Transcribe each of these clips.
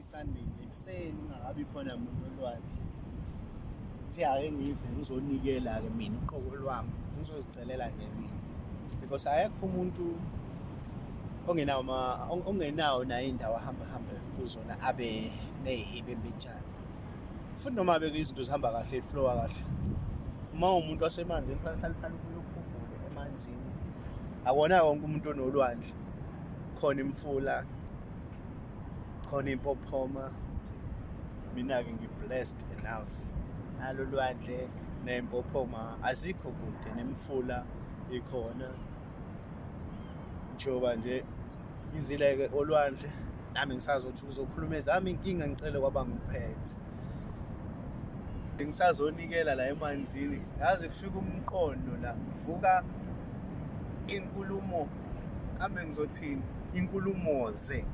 Sunday nje ekuseni ungabi khona umuntu olwandle. Thi ake ngize ngizonikela-ke mina uqobo lwami, ngizozicelela-ke mina. Because ayekho umuntu ongenawo nayo indawo ahambe kuzona abe ney'hibe mbinjani. Futhi noma beke izinto zihamba kahle, flowa kahle. Uma umuntu wasemanzini kufanele ukhumbule emanzini. Akona wonke umuntu onolwandle. Khona imfula, khona impophoma. Mina-ke ngi-blessed enough. Nalo lwandle nempophoma azikho kude, nemfula ikhona. Njoba nje izileke olwandle, nami ngisazothi uzokhuluma ezami inkinga ngicele kwaba ngiphethe. Ngisazonikela la emanzini, yazi kufika umqondo la, kuvuka inkulumo, kambe ngizothini, inkulumoze.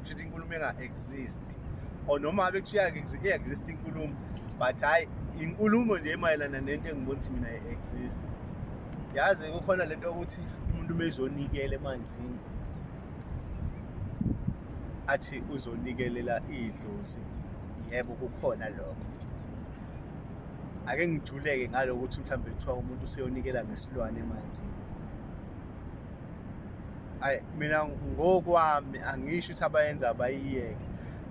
Kushuthi inkulumo enga-exist. Or noma bekuthiwa iya-exist inkulumo, but hayi, inkulumo nje emayelana nento engibona ukuthi mina i-exist. Yazi kukhona lento yokuthi umuntu mezonikela emanzini, athi uzonikelela idlozi. Yebo, kukhona lokho. Ake ngijuleke ngalo ukuthi mhlawumbe kuthiwa umuntu useyonikela ngesilwane emanzini. Hayi, mina ngokwami angisho ukuthi abayenza abayiyeke,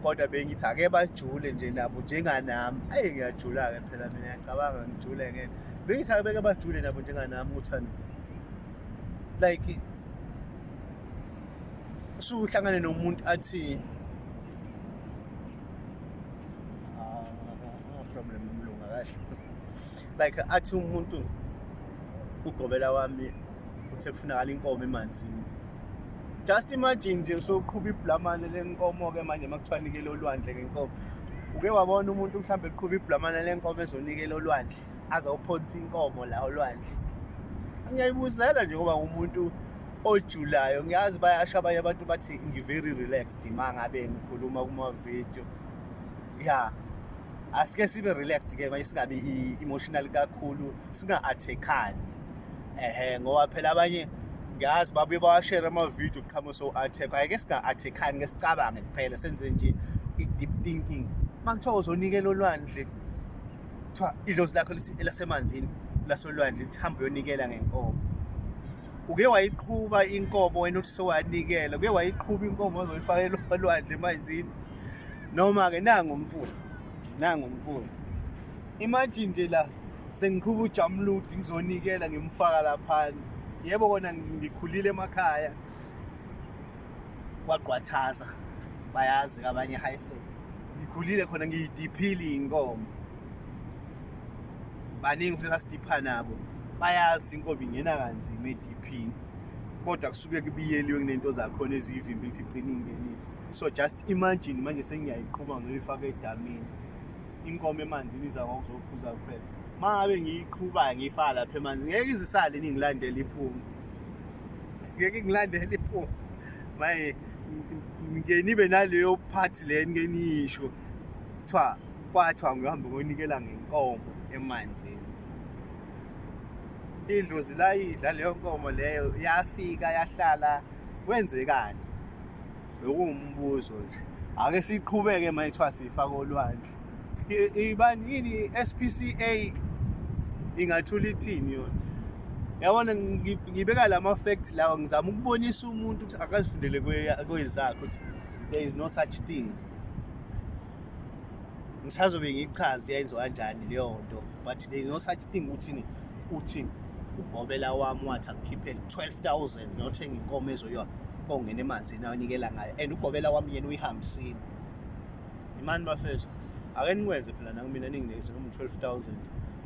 kodwa bengithi ake bajule nje nabo njenganami. Ngiyajula-ke phela mina, ngiyacabanga ngijule ngene. Bengithi ake beke bajule nabo njenganami uthani. Like usuhlangane nomuntu athi problem umlunga kahle. Like athi umuntu ugobela wami uthe kufunakala inkomo emanzini. Just imagine nje soqhubha iblamane lenkomo-ke manje makuthiwa nikele olwandle ngenkomo. Uke wabona umuntu mhlawumbe eqhubha iblamane lenkomo ezonikela olwandle, azawuphonsa inkomo la olwandle. Ngiyayibuzela nje ngoba umuntu ojulayo. Ngiyazi bayasho abanye abantu bathi ngi-very relaxed uma ngabe ngikhuluma kuma-video. Yeah, asike sibe relaxed-ke manje singabi emotional kakhulu, singa-attackani. Ngoba phela abanye ngiyazi babuye bawashare ama-video qhamuka so-attack. Ake singa-attackani, ke sicabange kuphela, senze nje i-deep thinking. Uma kuthiwa uzonikela olwandle, kuthiwa idlozi lakho lithi elasemanzini lasolwandle lithi hamba uyonikela ngenkomo. Uke wayiqhuba inkomo wena uthi sewanikela, uke wayiqhuba inkomo ozoyifakela olwandle emanzini. Noma-ke nangu umfula. Imagine nje la sengiqhuba ujamludi ngizonikela ngimfaka laphana. Yebo kona ngikhulile emakhaya kwaqwathaza, bayazi abanye high fat. Ngikhulile khona ngiyidiphile inkomo. Baningi futhi asidipha nabo bayazi inkomo ingena kanzima ediphini, kodwa kusuke kubiyeliwe kunento zakhona eziyivimba ukuthi igcine ingenile. So just imagine manje sengiyayiqhuba ngiyoyifaka edamini, inkomo emanzini iza ngokuzophuza kuphela. Mangabe ngiyiqhuba ngiyifaka lapha emanzini, ngeke izisale ningilandela iphume. Manje ngenibe naleyo part le ngeniyisho kwathiwa ngihamba ngonikela ngenkomo emanzini. Idlozi la idla leyo nkomo leyo, yafika yahlala, kwenzekani? Bekuwumbuzo nje. Ake siqhubeke manje kuthiwa siyifaka olwandle. Yini SPCA ingathula ithini yona? Yabona ngibeka lama facts lawa, ngizama ukubonisa umuntu ukuthi akazifundele kwezakhe ukuthi there is no such thing. Ngisazobe ngichaza yenziwa kanjani leyo nto, but there is no such thing uthi ugobela wami wathi akukhiphe 12,000 ngiyothenga inkomo ezoyiwa kongena emanzini ayonikela ngayo, and ugobela wami yena uyihambisile. Imani bafethu, ake nikwenze phela nakumina ninginikeze noma 12,000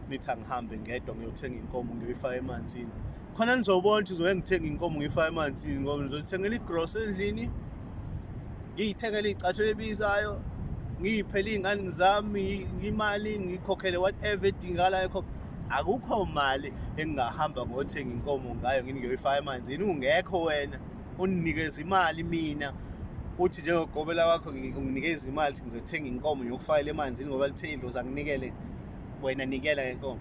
nithi angihambe ngedwa ngiyothenga inkomo ngiyoyifaka emanzini. Khona nizobona ukuthi uzoye ngithenga inkomo ngiyifaka emanzini, ngoba ngizozithengela igross endlini, ngiyithengele iy'cathulo ebizayo, ngiyiphele iy'ngane zami imali, ngikhokhele whatever edingakalayo. Akukho mali engingahamba ngothenga inkomo ngayo ngiyoyifaka emanzini. Ungekho wena uninikeza imali mina, uthi njengogobela wakho unginikeza imali ukuthi ngizothenga inkomo ngiyokufakela emanzini ngoba lithe idlozi anginikele, wena nikela ngenkomo.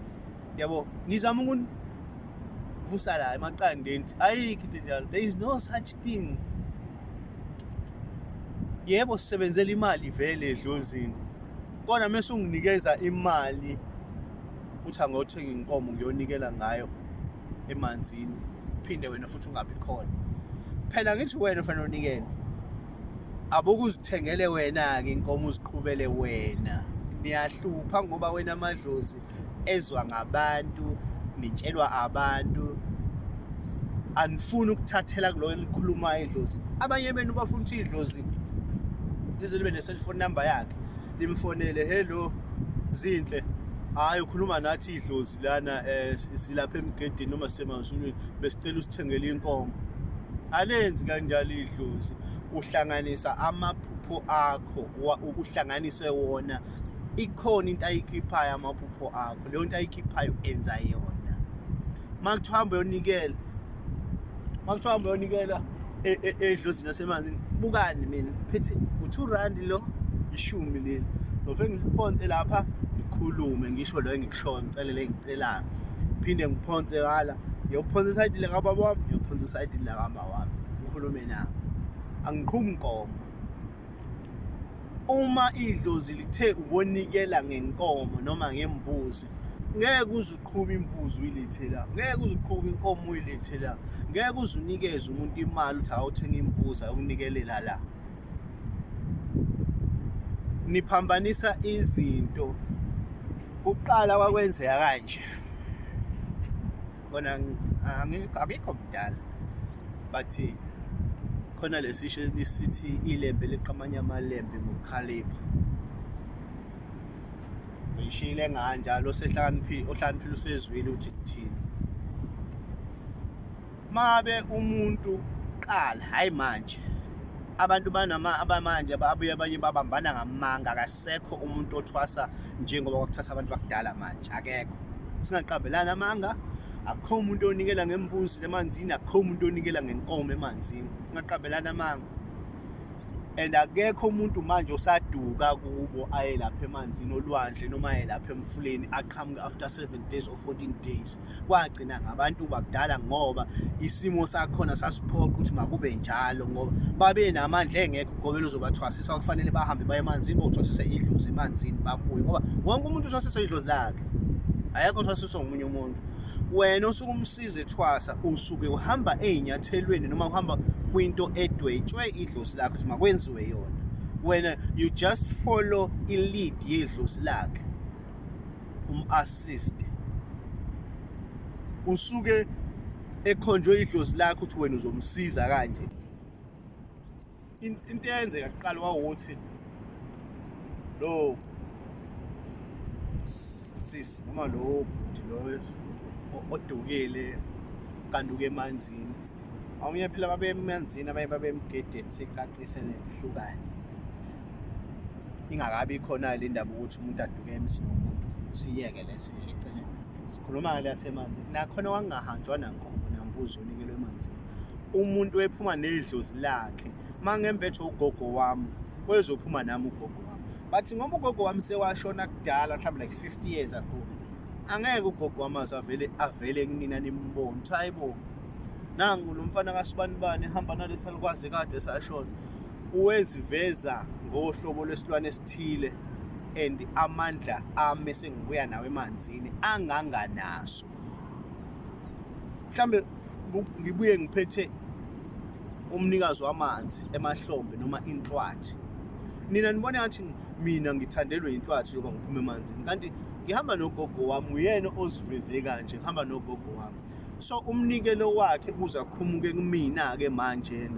Yabo, ngizama ukuvusa la emaqandeni, ayikho into njalo. There is no such thing. yebo sisebenzela imali vele edlozini, kodwa mase unginikeza imali uthi angothenga inkomo ngiyonikela ngayo emanzini, phinde wena futhi ungabi khona. Phela ngithi wena fanele unikele, abokuzithengele wena-ke inkomo uziqhubele wena. Niyahlupha ngoba wena amadlozi ezwa ngabantu, nitshelwa abantu, anifuni ukuthathela kulo elikhulumayo idlozi. Abanye benu bafuna ukuthi idlozi lize libe ne-cellphone number yakhe, limfonele, hello Zinhle, hayi ukhuluma nathi idlozi lana, silapha emgedeni noma sisemazulwini, besicela usithengele inkomo. Alenzi kanjalo idlozi, uhlanganisa amaphupho akho, ukuhlanganise wona. Ikhona into ayikhiphayo amaphupho akho, leyo nto ayikhiphayo enza yona. Makuthiwa hamba uyonikela edlozini nasemanzini, bukani mina phethe u2 lo, 10 leli, nofike ngiliphonse lapha ngikhulume ngisho lo engikushoyo, ngicelele engicelayo, phinde ngiphonse ngala, ngiyophonsa isayidi lakababa wami, ngiyophonsa isayidi lakama wami, ngikhulume nabo, angiqhumi inkomo. Uma idlozi lithe ubonikela ngenkomo noma ngembuzi, ngeke uze uqhube imbuzi uyilethe la, ngeke uze uqhube inkomo uyilethe la, ngeke uze unikeze umuntu imali uthi awuthenga imbuzi ayokunikelela la. Niphambanisa izinto. Uqala kwakwenzeka kanje, kona akekho mdala, but khona lesisho lisithi ilembe liqamanya amalembe ngokukhalipha. Ngishile kanjalo, ohlakaniphile usezwile uthi kuthini. Mabe umuntu qala, hayi manje abantu abamanje ababuye abanye babambana ngamanga, akasekho umuntu othwasa njengoba kwakuthasa abantu bakudala manje, akekho. Singaqabelana amanga, akukho umuntu onikela ngembuzi emanzini, akukho umuntu onikela ngenkomo emanzini, singaqabelana amanga. And akekho umuntu manje osaduka kubo aye lapha emanzini olwandle noma aye lapha emfuleni aqhamuke after 7 days or 14 days. Kwagcina ngabantu bakudala ngoba isimo sakhona sasiphoqa ukuthi makube njalo, ngoba babe namandla engekho ugobela uzobathwasisa, kufanele bahambe baye emanzini bothwasisa idlozi emanzini babuye, ngoba wonke umuntu uthwasisa idlozi lakhe, ayekho uthwasiswa ngomunye umuntu. Wena usuke umsize ethwasa, usuke uhamba ezinyathelweni noma uhamba kwinto edwetshwe idlozi lakhe ukuthi makwenziwe yona. Wena you just follow i-lead yedlozi lakhe, assist. Usuke ekhonjwe idlozi lakhe ukuthi wena uzomsiza kanje. Into eyenzeka kuqala wawuthi lo sisi noma lo bhuti lo odukile kanduke emanzini, awunye phela babe emanzini, abanye babe emgedeni, sicacise lento ihlukane. Ingakabi khona le ndaba ukuthi umuntu aduke emzini womuntu, siyeke lesicele sikhuluma ngale yasemanzini. Nakhona wangahanjwa nankomo nambuzi onikelwe emanzini, umuntu ephuma nedlozi lakhe. Mangembethe ugogo wami, wezophuma nami ugogo wami, bathi ngoba ugogo wami sewashona kudala, mhlawumbe like 50 years ago, angeke ugogo wami avele kunina nimbone ukuthi hayibo nangu lo mfana kaSibanibani ehamba nalesi alikwazi kade sashona, uweziveza ngohlobo lwesilwane esithile, and amandla ame sengibuya nawe emanzini anganganaso. Mhlambe ngibuye ngiphethe umnikazi wamanzi emahlombe noma inhlwathi, nina nibone ngathi mina ngithandelwe inhlwathi yoba ngiphume emanzini, kanti ngihamba nogogo wami, uyena oziveze kanje, ngihamba nogogo wami. So umnikelo wakhe uza kukhumuke kumina-ke manje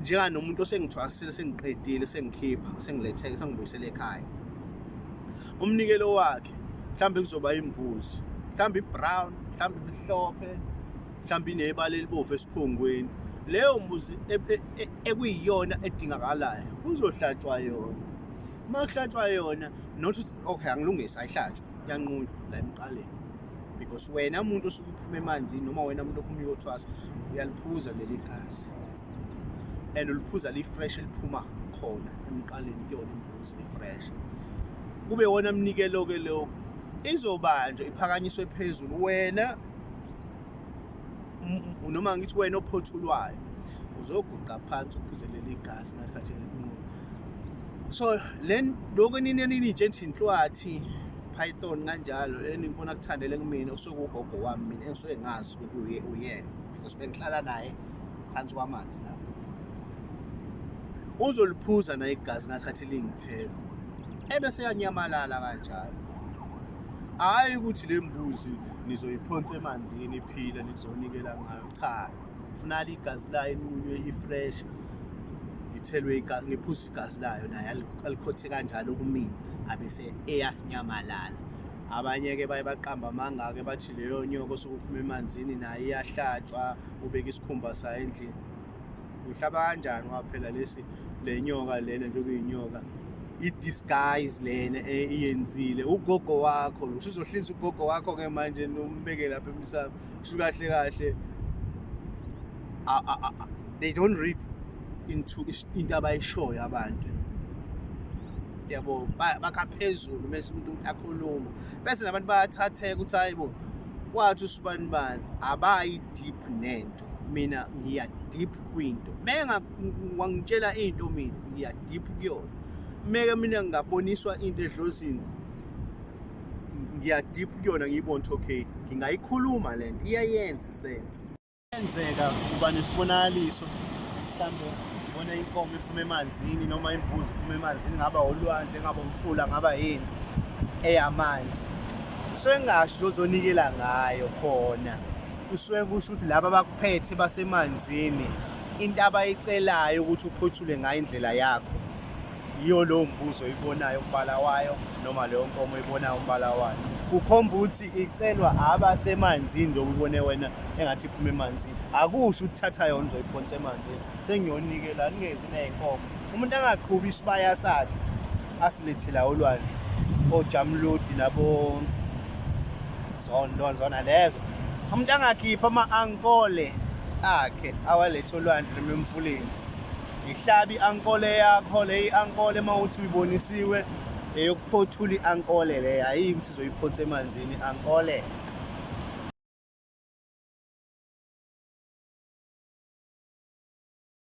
njenganomuntu osengithwasile, sengiqedile, sengikhipha, sengiletheke, sengibuyisele ekhaya. Umnikelo wakhe mhlawumbe kuzoba imbuzi, mhlawumbe ibrown, mhlawumbe imhlophe, mhlawumbe inebala elibovu esiphongweni. Leyo mbuzi ekuyiyona edingakalayo kuzohlatshwa yona. Uma kuhlatshwa yona, not okay angilungisa ayihlatshwe, yanqunywa la emqaleni, because wena umuntu osuke uphuma emanzini noma wena umuntu ophuma uyothwasa, uyaliphuza leli gazi, and uliphuza li-fresh eliphuma khona emqaleni kuyona imbuzi li-fresh. Kube wona mnikelo-ke lo, izobanjwa iphakanyiswe phezulu. Wena noma ngithi wena ophothulwayo uzoguqa phansi uphuzelele igazi ngasikhathi enqobo. So lokho nje ethi inhlwathi python kanjalo ngibona kuthandele kumina usuke ugogo wami mina engisuke ngazi ukuthi uyena because bengihlala naye phansi kwamanzi lapho. Uzoliphuza na igazi ngasikhathi lingithela ebese yanyamalala kanjalo. Hayi ukuthi le mbuzi nizoyiphonsa emanzini iphila nizonikela ngayo, cha, ufuna igazi layo inqunywe ifresh, ngithelwe igazi, ngiphuza igazi layo naye alikhothe kanjalo kumina abese eyanyamalala. Abanye ke baye baqamba amanga ke bathi leyo nyoko sokuphuma emanzini naye iyahlatshwa ubeka isikhumba sayo endlini. Uhlaba kanjani waphela le nyoka lena njengoba inyoka i-disguise lena iyenzile ugogo wakho. Usuzohlinza ugogo wakho ke manje nombeke lapha emsamo. Sho kahle kahle they don't read into into abayishoyo abantu, yabo, bakha phezulu bese umuntu akhuluma bese nabantu bayathatheka ukuthi hayibo wathi usibani bani abayi deep nento. Mina ngiya deep kwinto, menga wangitshela into mina ngiya deep kuyona. Meke mina ngingaboniswa into edlozini ngiya deep kuyona ngiyibona ukuthi okay ngingayikhuluma lento iyayenza sense. Yenzeka kuba nesibonakaliso mhlambe ubona inkomo iphuma emanzini noma imbuzi iphuma emanzini, ngaba olwandle ngaba umfula ngaba yini eyamanzi, so engasho uzonikela ngayo khona. Usuke kusho ukuthi laba bakuphethe basemanzini into abayicelayo ukuthi uphothule ngayo indlela yakho iyo lo mbuzo oyibonayo umbala wayo noma leyo nkomo oyibonayo umbala wayo. Kukhomba ukuthi icelwa abasemanzini njengoba ubone wena engathi iphuma emanzini. Akusho ukuthi thatha yona uzoyiphonsa emanzini sengiyonikela ningezi ney'nkomo. Umuntu angaqhubi isibaya sakhe asilethela olwandle ojamludi nabo zona lezo. Umuntu angakhipha ama-ankole akhe awalethe olwandle noma emfuleni. Ihlabi i-ankole yakho le i-ankole uma uthi uyibonisiwe eyokuphothula i-ankole le, hayi ukuthi uzoyiphonsa emanzini i-ankole.